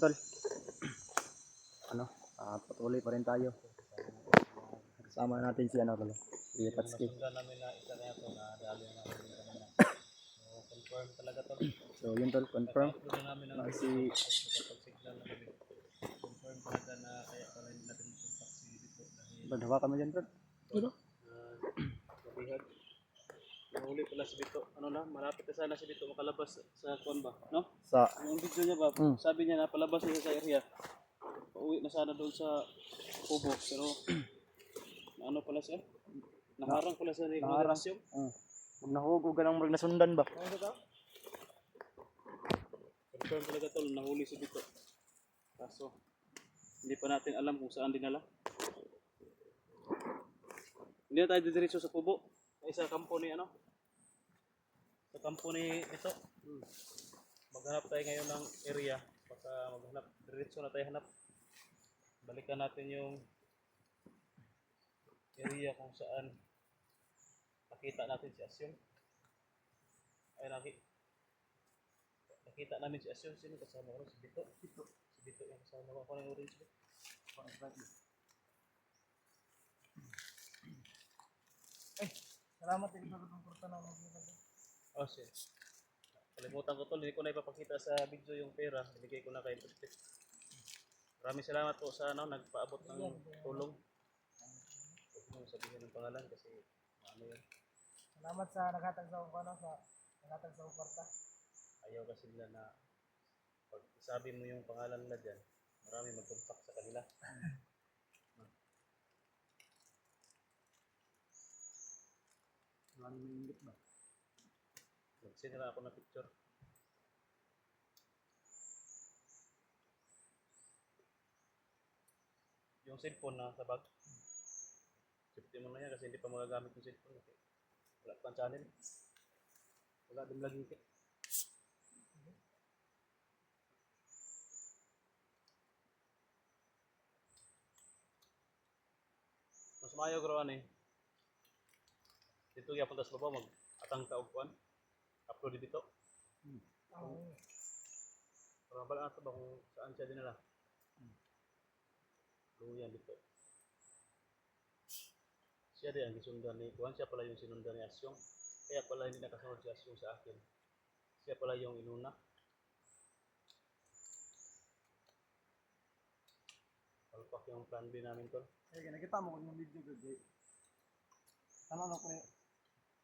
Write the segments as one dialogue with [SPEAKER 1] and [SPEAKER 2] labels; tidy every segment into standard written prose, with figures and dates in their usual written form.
[SPEAKER 1] tol. Ano, patuloy pa rin tayo. Kasama natin si ano tol. Si Patski.
[SPEAKER 2] Nasundan namin na isa kaya ito na dali na namin kanina. So, confirm talaga to.
[SPEAKER 1] So yun tol, confirm.
[SPEAKER 2] Upload na namin ang
[SPEAKER 1] Si
[SPEAKER 2] signal na kami. Confirm talaga na kaya pala hindi natin contact si dito dahil
[SPEAKER 1] Brad, hawakan mo dyan tol. Ano?
[SPEAKER 2] mabihag. Nahuli pala si Bito. Ano na, malapit na sana si Bito makalabas sa kuan ba, no?
[SPEAKER 1] Sa
[SPEAKER 2] Yung video niya ba, sabi niya na palabas na siya sa area. Pauwi na sana doon sa Kubo, pero ano pala siya? Naharang pala siya ni
[SPEAKER 1] naharang.
[SPEAKER 2] Moderasyong.
[SPEAKER 1] Huwag nahugo ka lang mag nasundan ba?
[SPEAKER 2] Ano ba? Confirm talaga tol, nahuli si Bito. Kaso, hindi pa natin alam kung saan dinala. Hindi na tayo didiretso sa Kubo. Sa kampo ni ano? Sa kampo ni ito. Maghanap tayo ngayon ng area. Baka maghanap, diretso na tayo hanap. Balikan natin yung area kung saan nakita natin si Asyong. Ay, nakita namin si Asyong. Sino kasama ko? Si Bito. Si Bito yung kasama ko. Ako na yung orange ba?
[SPEAKER 1] Ay, salamat din sa kurta na mga.
[SPEAKER 2] Oh, shit. Kalimutan ko to. Hindi ko na ipapakita sa video yung pera. Binigay ko na kay Pustik. Maraming salamat po sa ano, nagpaabot ng tulong. Huwag mo sabihin ng pangalan kasi ano yun.
[SPEAKER 1] Salamat sa naghatag sa ano sa naghatag sa kurta.
[SPEAKER 2] Ayaw kasi nila na pag sabi mo yung pangalan nila dyan, marami mag-contact sa kanila.
[SPEAKER 1] Maraming maingit ba?
[SPEAKER 2] Mag-send na ako ng picture. Yung cellphone na sa bag. Safety mo na yan kasi hindi pa magagamit yung cellphone. Okay. Wala pang channel. Wala din lagi. Mas maayo gawin eh. Dito yung punta sa baba mag-atang kaugpuan. Upload dito. Para bala natin ba kung saan siya dinala. Luyan dito. Siya din ang gisundan ni Kuan. Siya pala yung sinundan ni Asyong. Kaya pala hindi nakasunod si Asyong sa akin. Siya pala yung inuna. Palpak yung plan B namin tol.
[SPEAKER 1] Kaya nakita mo ko yung video ko kay. Ano ko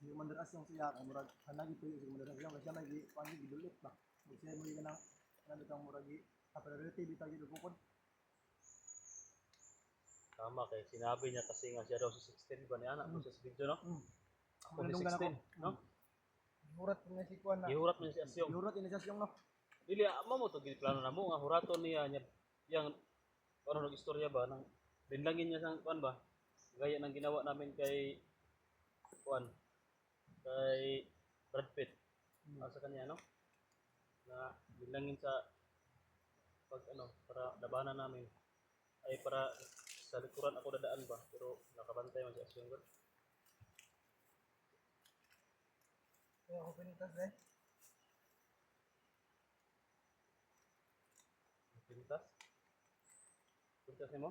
[SPEAKER 1] yung mandaras yung siya kay murag hanagi tuyo sa mandaras yung siya may pangi gidulit ba. Siya mo yung nang ano bitang muragi apa relative bitaw gido bukod.
[SPEAKER 2] Tama kay sinabi niya kasi nga siya daw sa 16 ba ni anak mo sa video no? Ako ni
[SPEAKER 1] Nandun ka na
[SPEAKER 2] 16 no?
[SPEAKER 1] Hurat na si Kuan na.
[SPEAKER 2] Gihurat mo si Asyong.
[SPEAKER 1] Hurat ini siya yung no.
[SPEAKER 2] Dili amo mo to plano na mo nga huraton niya yang ano nag istorya ba nang dinlangin niya sang kuan ba? Gaya ng ginawa namin kay kuan kay Brad Pitt. Sa kanya no? Na dinlangin sa pag ano para labanan namin ay para sa likuran ako dadaan ba pero nakabantay man si Asyong God.
[SPEAKER 1] Kaya ako pinitas eh.
[SPEAKER 2] Pintas? Pintas mo?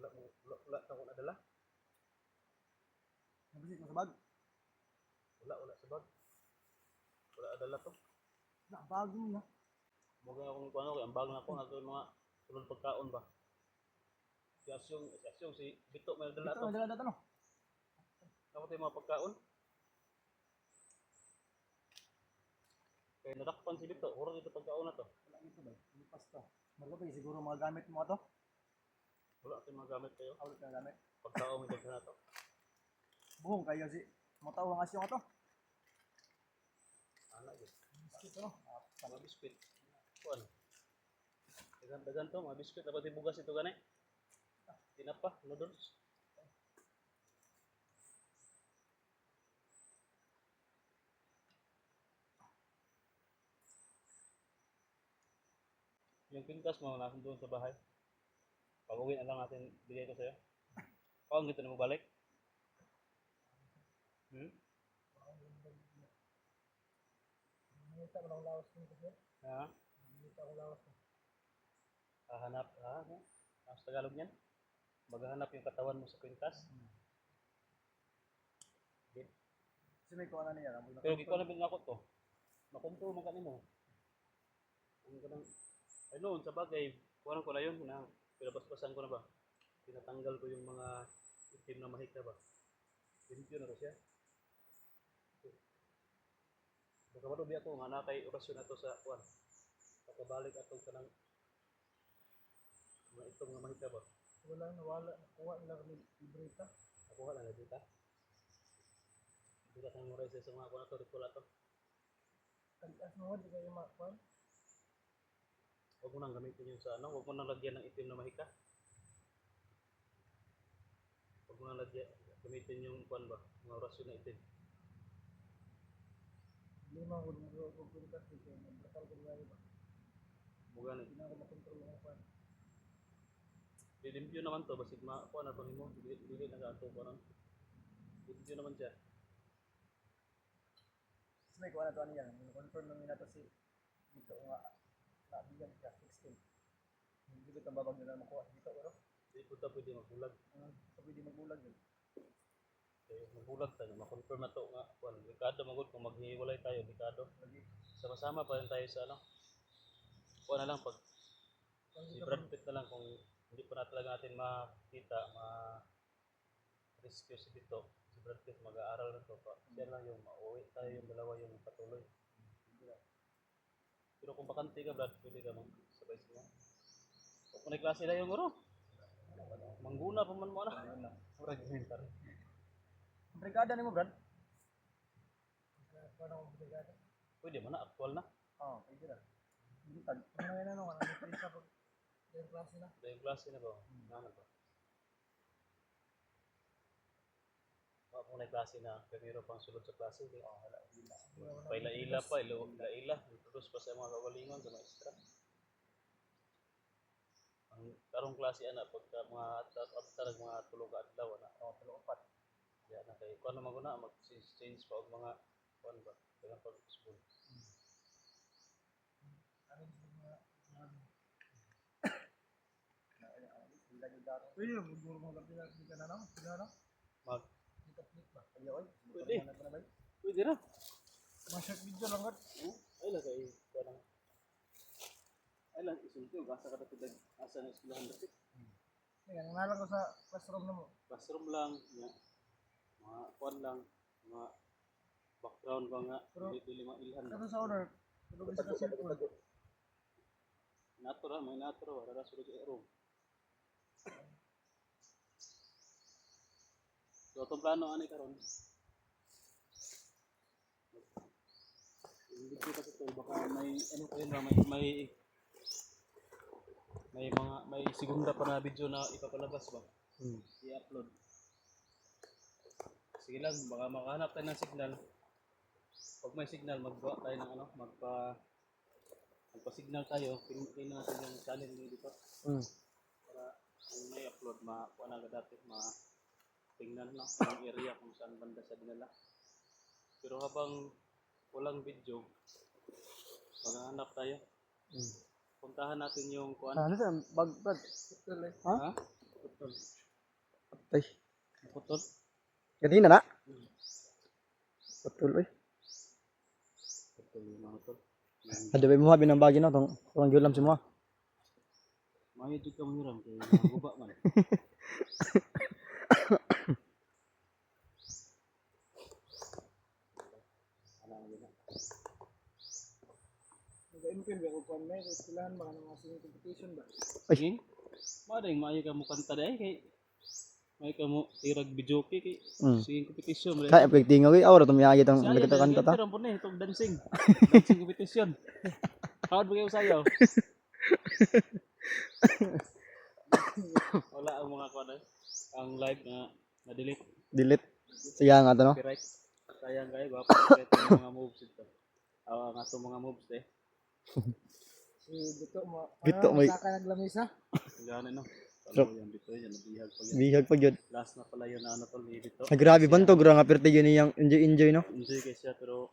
[SPEAKER 2] Wala ako nadala?
[SPEAKER 1] Nabisit mo sa bag.
[SPEAKER 2] Wala sa bag. Wala adala to.
[SPEAKER 1] Na bag mo na.
[SPEAKER 2] Mga akong kuano kay ambag na ako na to mga sulod pagkaon ba. Si Asyong si Bito may dala
[SPEAKER 1] Ito
[SPEAKER 2] to.
[SPEAKER 1] na dala no.
[SPEAKER 2] Ako tayo mga pagkaon. Kaya nadakpan si Bito, huro dito pagkaon na to.
[SPEAKER 1] Wala ito ba? Lipas to. Magkapag siguro mga gamit mo to.
[SPEAKER 2] Wala tayong mga gamit kayo.
[SPEAKER 1] Awit na gamit.
[SPEAKER 2] Pagkaon may daghan na to.
[SPEAKER 1] Buhong kayo si mataw ang asyo to.
[SPEAKER 2] Ana gyud.
[SPEAKER 1] Ito no.
[SPEAKER 2] Mga biskwit. Kuan. Dagan to, mga biskwit dapat ibugas ito gani. Tinapa, noodles. Yung pintas mo nasa doon sa bahay. Pag-uwi na lang natin bigay ko sa'yo. Ang gito na mo balik?
[SPEAKER 1] Nakita mo lang lawas ko kasi.
[SPEAKER 2] Ha?
[SPEAKER 1] Nakita ko lawas ko.
[SPEAKER 2] Hahanap, ano? Ang Tagalog niyan? Maghahanap yung katawan mo sa kwintas. Okay.
[SPEAKER 1] Kasi may kuha na niya.
[SPEAKER 2] Pero di ko na binako to. Makontrol man kanimo. Ang kanang ay noon sa bagay, kuha ko na yun na pinabasbasan ko na ba. Tinatanggal ko yung mga itim na mahika ba. Limpyo na to siya. Baka madubi ako nga na kay orasyon ato sa kuan. Pagkabalik ato kanang mga itong nga mahika ba.
[SPEAKER 1] Wala nawala. Kuha nila kami libreta.
[SPEAKER 2] Nakuha na dito. Dito kang memorize sa mga kuan ato ritual ato.
[SPEAKER 1] Tagas mo, di kayo makuha.
[SPEAKER 2] Huwag mo nang gamitin yung sa ano, huwag mo nang lagyan ng itim na mahika. Huwag mo nang lagyan, gamitin yung kuan ba, mga orasyon na itim.
[SPEAKER 1] Lima ko mag-kulitas dito. Nagbatal ko nga ba.
[SPEAKER 2] Mugani.
[SPEAKER 1] Hindi na ako makontrol ng kuha.
[SPEAKER 2] Limpyo naman to, basig kuan na to nimo, dili na ka ato kuan. Limpyo naman siya.
[SPEAKER 1] Kasi may kuha na to ano yan. Confirm namin na to si dito nga. Nabigan siya, 16. Hindi ko itong babag nila makuha dito, pero
[SPEAKER 2] Hindi po ta pwede magbulag.
[SPEAKER 1] so pwede magbulag yun.
[SPEAKER 2] Kaya magbulag tayo, makonfirm na to nga kuan. Dekado magud kung maghiwalay tayo, dekado.
[SPEAKER 1] Lagi.
[SPEAKER 2] Sama-sama pa rin tayo sa ano. Kuan na lang pag si Brad Pitt na lang kung hindi pa na talaga natin makita, rescue si Tito. Si Brad Pitt mag-aaral na to pa. Siya lang yung mauwi tayo yung dalawa yung patuloy. Pero kung bakante ka, Brad, pwede ka sabay sila. Kung may klase na yung guro, mangguna pa man mo na. Murag elementary.
[SPEAKER 1] Brigada ni mo, Brad? Parang brigada.
[SPEAKER 2] Pwede mo na, actual na.
[SPEAKER 1] Oo, pwede na. Hindi tag. Ano na yun, ano? Ano yung sa pag... Yung klase na?
[SPEAKER 2] Yung klase na ba? Ano ba? Kung may klase na, pero pang sulod sa klase. Wala. Paila-ila pa, ila-ila. Introduce pa sa mga kawalingon sa maestra. Ang karong klase ana pagka mga after mga tulog adlaw na. Tulog upat. Ya na kay kuno maguna mag-change pa og mga kuan ba, dalang pag-usbon.
[SPEAKER 1] Pwede na, magduro mo lang pinag na, no? Sila, no?
[SPEAKER 2] Mag
[SPEAKER 1] Kita-click ba? Ay, oy.
[SPEAKER 2] Pwede. Pwede na.
[SPEAKER 1] Masyag video lang, Brad.
[SPEAKER 2] Ay lang kay kuan. Ay lang isulti og asa ka dapat asa na eskwelahan dapat.
[SPEAKER 1] Yan, nalang ko sa classroom na mo.
[SPEAKER 2] Classroom lang nya. Mga kuan lang, mga background ba nga dili mailhan.
[SPEAKER 1] Kato sa order. Tulog isa ka cellphone.
[SPEAKER 2] Natural, may natural, wala sulod sa room. So, itong plano ani karon. Hindi ko kasi ito, baka may ano kayo na may segunda pa na video na ipapalabas ba? I-upload. Sige lang, baka makahanap tayo ng signal. Pag may signal, maggawa tayo ng ano, magpa-signal tayo, pinutin natin yung channel dito. Para kung may upload, makuha na dati, tingnan lang yung area kung saan banda sa dinala. Pero habang walang video, maghahanap tayo. Puntahan natin yung kuan.
[SPEAKER 1] Ano sa bag? Putol eh.
[SPEAKER 2] Ha? Putol.
[SPEAKER 1] Patay.
[SPEAKER 2] Putol?
[SPEAKER 1] Ganina na? Putol eh.
[SPEAKER 2] Putol yung mga tol.
[SPEAKER 1] Ada ba mo habi ng bagi na tong kurang gyud semua.
[SPEAKER 2] Mayo jud ka manghiram kay guba man.
[SPEAKER 1] Nag-impin ba ko kon may istilahan ba ng mga singing competition ba?
[SPEAKER 2] Ay, maring maayo ka mo kanta dai kay may ka mo tirag videoke kay singing competition.
[SPEAKER 1] Kaya pagtingaw ay awra tum yaagi tong
[SPEAKER 2] Saya
[SPEAKER 1] kita kanta ta.
[SPEAKER 2] Pero po ni itong dancing. Dancing competition. Hawad ba kayo sayaw? Wala ang mga kuan ang live na delete.
[SPEAKER 1] Delete. Siya nga to no.
[SPEAKER 2] Copyright. Sayang kayo ba copyright yung mga moves ito. Ang ato mga moves
[SPEAKER 1] Si Bito mo saka naglamisa.
[SPEAKER 2] Gana no. Ano yan dito yan nabihag pa yan.
[SPEAKER 1] Bihag pa gyud.
[SPEAKER 2] Last na pala yun na ano tol dito.
[SPEAKER 1] Grabe ban to gra nga perti yun yang enjoy no.
[SPEAKER 2] Enjoy kay siya pero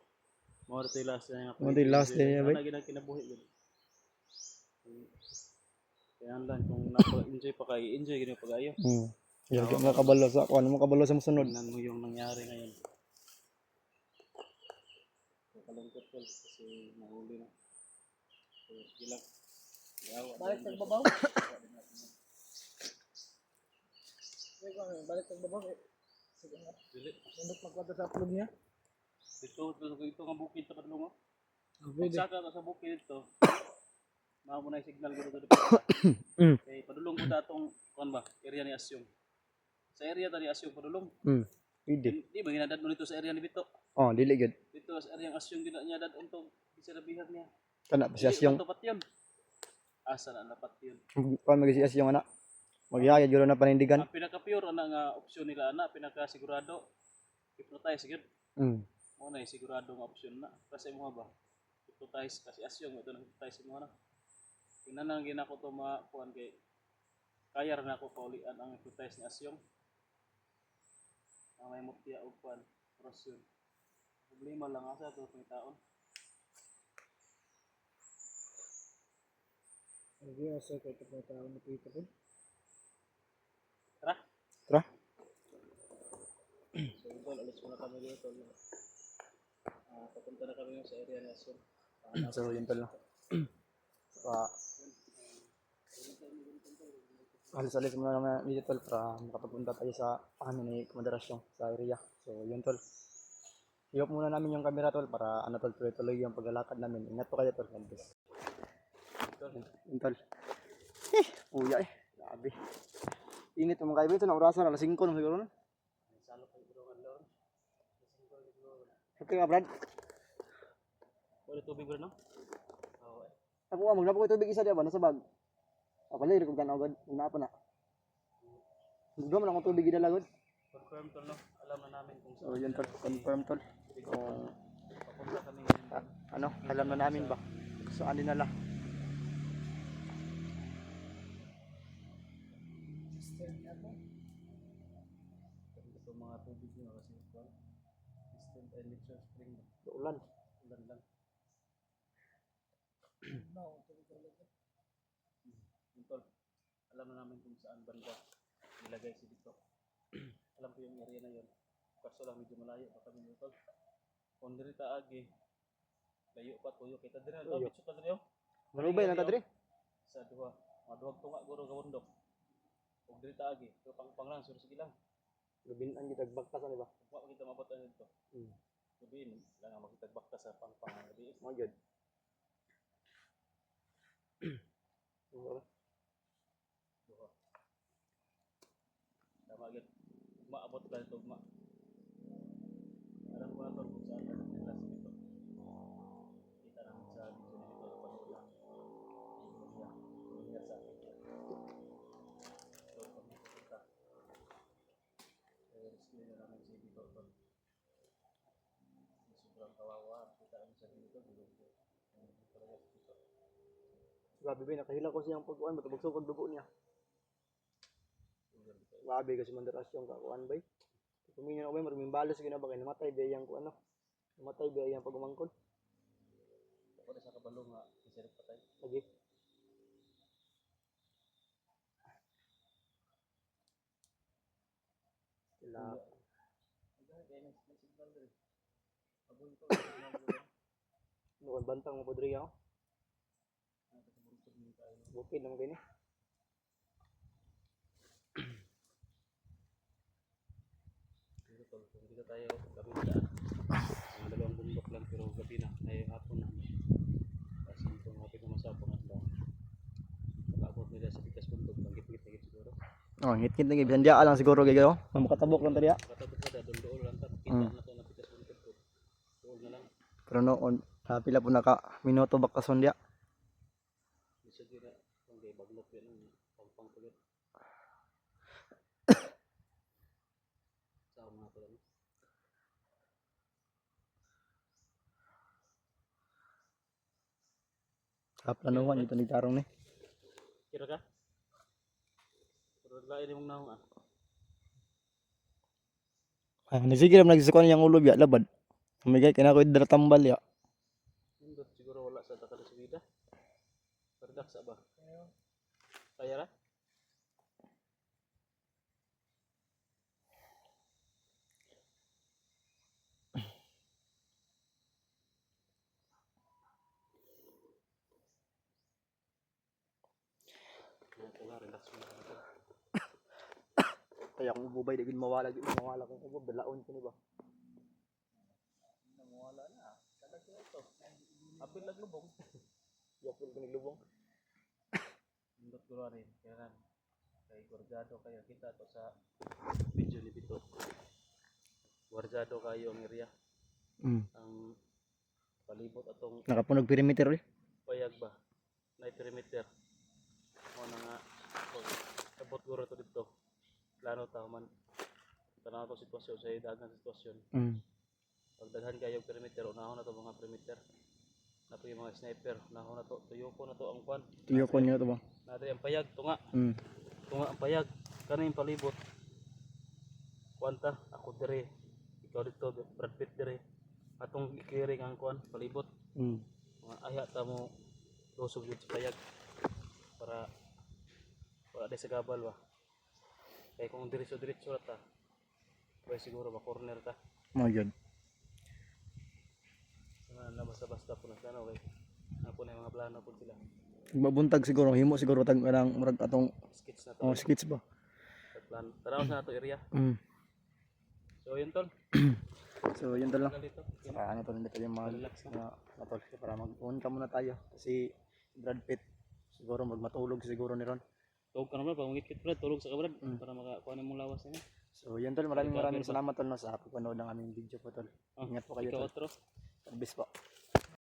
[SPEAKER 2] Mo ito yung last day nga.
[SPEAKER 1] Mo ito yung last day niya, bay.
[SPEAKER 2] Ano ginang kinabuhi yun. Kaya lang, kung napa-enjoy pa kayo, enjoy ganyan pag-ayo.
[SPEAKER 1] Yan, mo kabalo sa kuan, mo kabalo sa musunod.
[SPEAKER 2] Tingnan mo yung nangyari ngayon. Kalungkot ko kasi nahuli na. So, sige lang.
[SPEAKER 1] Balik sa babaw. Balik sa babaw. Sige nga.
[SPEAKER 2] Dili.
[SPEAKER 1] Nindot magkwadra sa plug niya.
[SPEAKER 2] Ito nga bukid sa padulong.
[SPEAKER 1] Pwede.
[SPEAKER 2] Pagsaka ka sa bukid ito, mao mo na yung signal ko dito. Kay padulong ko datong kuan ba, area ni Asyong. Sa area tani Asyong padulong.
[SPEAKER 1] Pwede.
[SPEAKER 2] Di ba ginadad mo dito sa area ni Bito?
[SPEAKER 1] Oh, dili gid.
[SPEAKER 2] Dito sa area ng Asyong din niya dad untong bisarabihag niya.
[SPEAKER 1] Kana pa siya yung
[SPEAKER 2] Tapat yun. Asa na dapat yun.
[SPEAKER 1] kuan magsiyas yung anak. Magyaya gyud na panindigan.
[SPEAKER 2] Ang pinaka-pure ana nga opsyon nila ana, pinaka-sigurado hypnotize gyud. Mo na sigurado nga opsyon na. Kasi mo ba? Hypnotize kasi Asyong ito na hypnotize mo na. Tingnan lang ginako to kuan kay kaya ra nako paulian ang hypnotize ni Asyong. Ang may mutya og kuan, prosyon. Problema lang asa to pang taon.
[SPEAKER 1] Hindi asa kay ito na tao nakita ko.
[SPEAKER 2] Tara.
[SPEAKER 1] Tara.
[SPEAKER 2] So, idol, alis muna kami dito. Papunta na kami sa area ni Asyong.
[SPEAKER 1] So, yun pala. Alis-alis muna naman dito tol para makapapunta tayo sa amin ni Komandarasyon sa area. So, yun tol. I-off muna namin yung camera tol para ano tol, tuloy yung paglalakad namin. Ingat po kayo tol. Yun tol. Uya Grabe. Init yung mga kaibigan. Ito na orasan. Alas 5 na siguro na. Okay nga Brad.
[SPEAKER 2] Wala tubig ba no?
[SPEAKER 1] Ako magnapo ko tubig isa diya ba? Nasa bag. Ako lang, rekog tanaw agad. Napa na. Gusto mo na akong tubig idala agad.
[SPEAKER 2] Confirm tol no? Alam na namin kung
[SPEAKER 1] So yun tol, confirm tol. Kung
[SPEAKER 2] papunta kami
[SPEAKER 1] ano, alam na namin ba? Saan dinala?
[SPEAKER 2] ito mga tubig nyo kasi kuan. Distant and nature spring.
[SPEAKER 1] Ulan.
[SPEAKER 2] Ulan lang. Yun tol. Alam na namin kung saan banda nilagay si dito. Alam ko yung area na yun. Kaso lang medyo malayo pa kami dito. Kung diri taagi, layo pa tuyo kita diri.
[SPEAKER 1] Tuyo.
[SPEAKER 2] Bitso ka diri.
[SPEAKER 1] Manubay na ta diri.
[SPEAKER 2] Sa duha. Maduhag tunga guro gawondok. Kung diri taagi, pero pang lang sur sige lang.
[SPEAKER 1] Lubinan kita bagkas ano ba?
[SPEAKER 2] Wa kita mabutan dito. Sabihin lang magitagbak ka sa pang gabi.
[SPEAKER 1] Mo gyud.
[SPEAKER 2] Duha. Tama gid. Maabot ka dito ma. Alam ko na to kung saan ka nila sa dito. Kita namin sa video na dito panood lang. Ingat sa akin. So, kami pupunta. Rescue na namin si dito. Sobrang kawawa. Kita kami sa dito. Talaga sa dito.
[SPEAKER 1] Grabe ba nakahila ko siyang pagkuan, matubag ang dugo niya. Grabe kasi Komandarasyon ka kuan bay. Kumingan ako bay maraming balas gina ba kay namatay ba yang kuan ano. Namatay ba yang pagumangkon.
[SPEAKER 2] Ako na sa kabalo nga isirip patay.
[SPEAKER 1] Lagi. Sila. Noon bantang mo podri ako. Bukid naman kayo ni.
[SPEAKER 2] Kung dito tayo gabi na mga dalawang bundok lang pero gabi na ay hapon na kasi kung hapit na masapong at lang pag-abot nila sa bigas bundok langgit-ngit na siguro
[SPEAKER 1] Oh, ngit-ngit lagi bisan dia lang siguro kay gayo. Makatabok lang tadi ya.
[SPEAKER 2] makatabok na doon lang ta kita na to na bigas bundok ko doon na lang
[SPEAKER 1] Pero noon pila po naka minuto bakason dia.
[SPEAKER 2] bisag na kung di baglok yan ang pangkulit sa mga pala
[SPEAKER 1] Kaplanuhan ito ni tarong ni.
[SPEAKER 2] kira ka? Pero lain mong naong
[SPEAKER 1] Nasigil naman nagsikuan yang ulo biya labad. Umigay kina ko idra tambal ya.
[SPEAKER 2] Relax ba? Kaya ra? Relax mo na ito.
[SPEAKER 1] Kaya kung ububay, di mawala kung ubub, dalaon ko ni ba?
[SPEAKER 2] Namawala na. Talag ko ito. Apil lang lubong.
[SPEAKER 1] Yapol ko naglubong.
[SPEAKER 2] Indot ko rin. Kaya kan. Kay Guardado kayo. Kita to sa video ni Bito. Guardado kayo ang area. Ang palibot atong
[SPEAKER 1] Nakapunog perimeter eh.
[SPEAKER 2] payag ba? Na perimeter. Mo na nga. Sabot guro to dito. Plano ta man. Tanaw to sitwasyon sa dagang sitwasyon. Pagdaghan kayo perimeter, unahon na to mga perimeter. Nato yung mga sniper, unahon na to, tuyo ko na to ang kwan.
[SPEAKER 1] Tuyo ko niyo to ba?
[SPEAKER 2] Nato yung payag, tunga. Tunga ang payag. Kana yung palibot. Kwanta, ako dire. Ikaw dito, Brad Pitt dire. Atong ikiring ang kwan, palibot. Mga aya ta mo lusog yun sa payag. Para wala di sa gabal ba. Kaya kung diretso-diretso na ta, pwede siguro ba-corner ta.
[SPEAKER 1] Oh, yun.
[SPEAKER 2] Na basta-basta po na plano kay na po na yung mga plano po sila.
[SPEAKER 1] Mabuntag siguro, himo siguro tag kanang murag atong
[SPEAKER 2] Skits na to.
[SPEAKER 1] skits ba?
[SPEAKER 2] Plan. Tanaw sa nato area. So yun tol.
[SPEAKER 1] So yun tol lang.
[SPEAKER 2] Dito.
[SPEAKER 1] Saka ano tol, hindi tayo
[SPEAKER 2] Relax na.
[SPEAKER 1] matol para mag-on ka muna tayo kasi Brad Pitt siguro magmatulog siguro ni Ron.
[SPEAKER 2] Tulog ka naman, pangungit-kit Brad, tulog sa kabrad para makakuha na mong lawas niya.
[SPEAKER 1] So yun tol, maraming salamat tol no, sa pagpanood ng aming video po tol. Ingat po kayo
[SPEAKER 2] Ikaw
[SPEAKER 1] tol.
[SPEAKER 2] otro.
[SPEAKER 1] Service po.